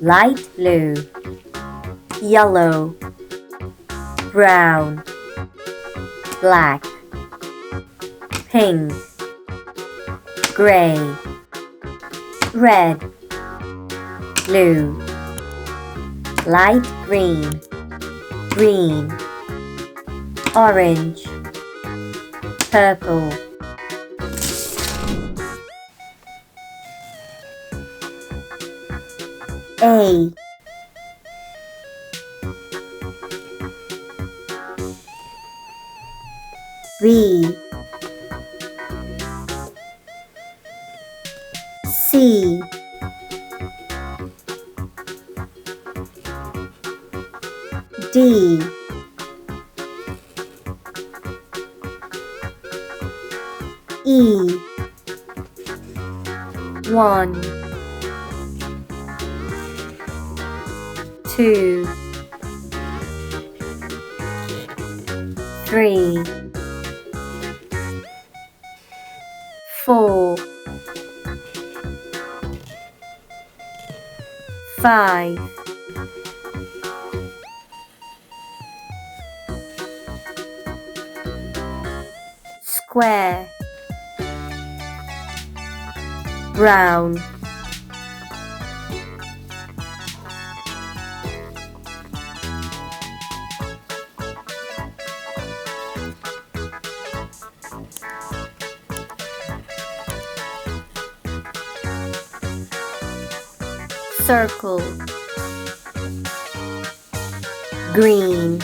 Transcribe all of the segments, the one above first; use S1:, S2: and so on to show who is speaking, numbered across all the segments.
S1: light blue, yellow, brown, black, pink, gray, red, blue, light green, green, orange, purple. A, B, C, D, E, 1, 2, 3, 4, 5, 'square', brown, circle, green,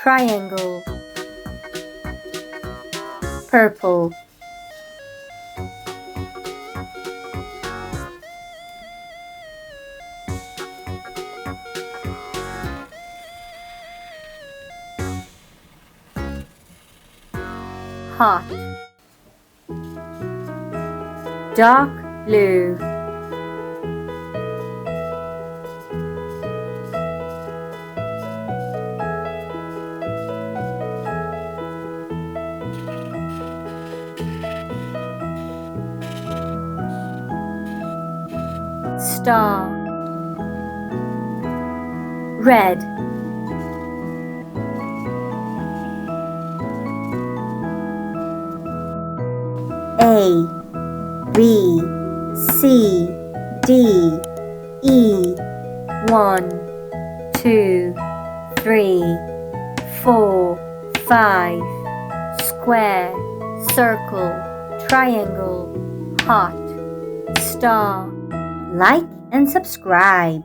S1: triangle, purple, hot, dark blue, star, red, A, B, C, D, E, 1, 2, 3, 4, 5, square, circle, triangle, heart, star. Like and subscribe.